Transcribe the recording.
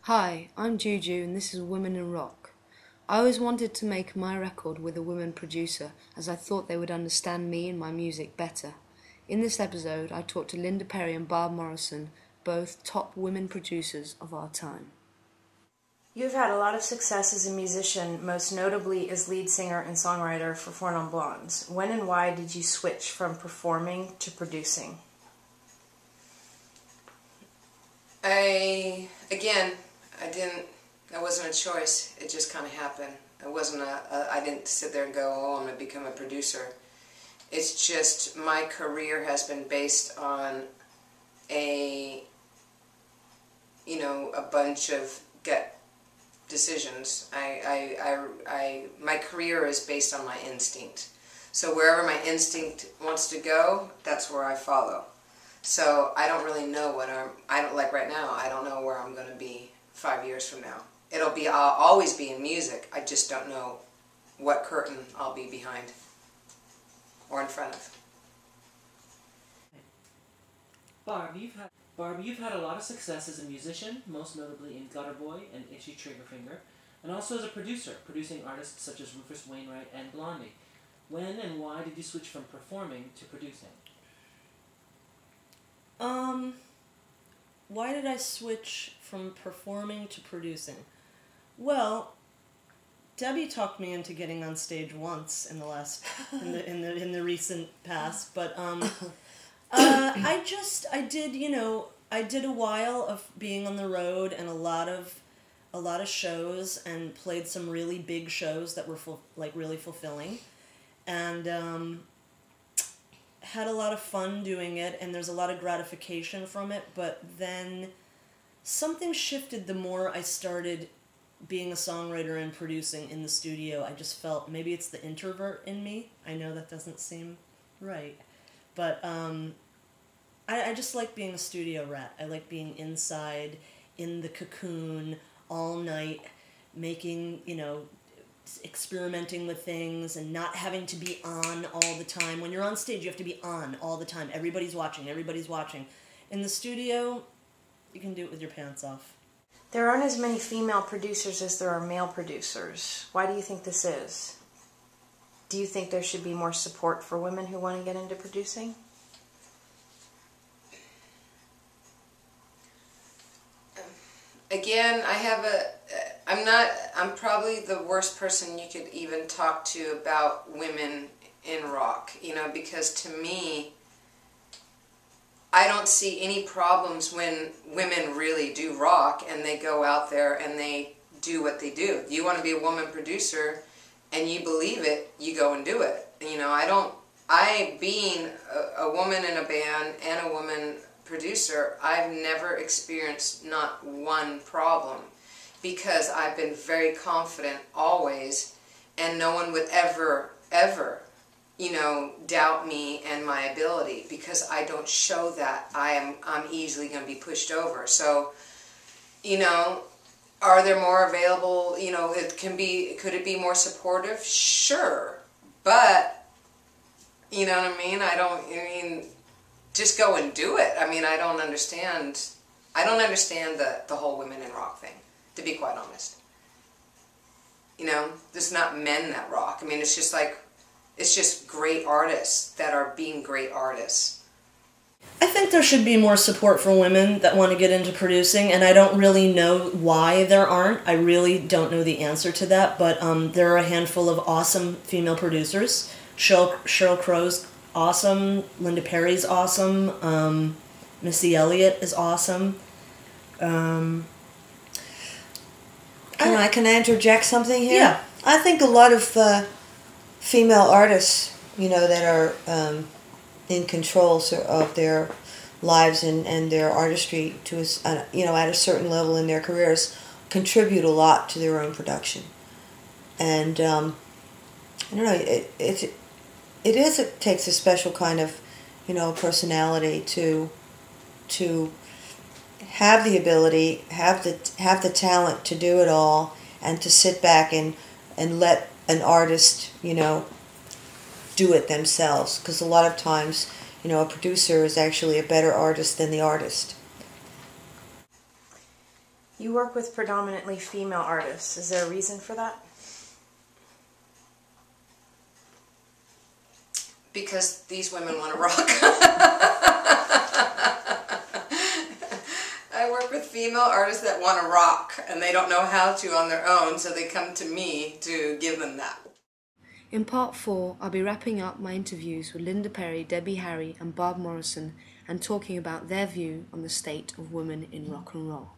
Hi, I'm Juju and this is Women in Rock. I always wanted to make my record with a women producer as I thought they would understand me and my music better. In this episode, I talked to Perry and Barb Morrison, both top women producers of our time. You've had a lot of success as a musician, most notably as lead singer and songwriter for Four Non Blondes. When and why did you switch from performing to producing? That wasn't a choice. It just kind of happened. I didn't sit there and go, oh, I'm going to become a producer. It's just my career has been based on a bunch of gut decisions. My career is based on my instinct. So wherever my instinct wants to go, that's where I follow. So I don't really know like right now, I don't know where I'm going to be 5 years from now. I'll always be in music. I just don't know what curtain I'll be behind or in front of. Barb, you've had a lot of success as a musician, most notably in Gutter Boy and Itchy Trigger Finger, and also as a producer, producing artists such as Rufus Wainwright and Blondie. When and why did you switch from performing to producing? Why did I switch from performing to producing? Well, Debbie talked me into getting on stage once in the recent past, but I did a while of being on the road and a lot of shows and played some really big shows that were really fulfilling, and had a lot of fun doing it, and there's a lot of gratification from it, but then something shifted the more I started being a songwriter and producing in the studio. I just felt, maybe it's the introvert in me, I know that doesn't seem right, but I just like being a studio rat. I like being inside, in the cocoon, all night, making, experimenting with things and not having to be on all the time. When you're on stage, you have to be on all the time. Everybody's watching. In the studio, you can do it with your pants off. There aren't as many female producers as there are male producers. Why do you think this is? Do you think there should be more support for women who want to get into producing? Again, I'm probably the worst person you could even talk to about women in rock, because to me, I don't see any problems when women really do rock and they go out there and they do what they do. You want to be a woman producer and you believe it, you go and do it. Being a woman in a band and a woman producer, I've never experienced not one problem because I've been very confident always, and no one would ever doubt me and my ability because I don't show that. I'm easily going to be pushed over. So, are there more available, could it be more supportive? Sure. But, you know what I mean? Just go and do it. I don't understand the whole women in rock thing, to be quite honest. There's not men that rock. It's just great artists that are being great artists. I think there should be more support for women that want to get into producing, and I don't really know why there aren't. I really don't know the answer to that, but there are a handful of awesome female producers. Sheryl Crow's awesome, Linda Perry's awesome, Missy Elliott is awesome. Can I interject something here? Yeah. I think a lot of female artists, that are in control of their lives and their artistry to at a certain level in their careers, contribute a lot to their own production. And I don't know, it takes a special kind of personality to have the ability, have the talent to do it all, and to sit back and let an artist do it themselves, because a lot of times a producer is actually a better artist than the artist. You work with predominantly female artists. Is there a reason for that? Because these women want to rock. I work with female artists that want to rock, and they don't know how to on their own, so they come to me to give them that. In part 4, I'll be wrapping up my interviews with Linda Perry, Debbie Harry and Barb Morrison and talking about their view on the state of women in rock and roll.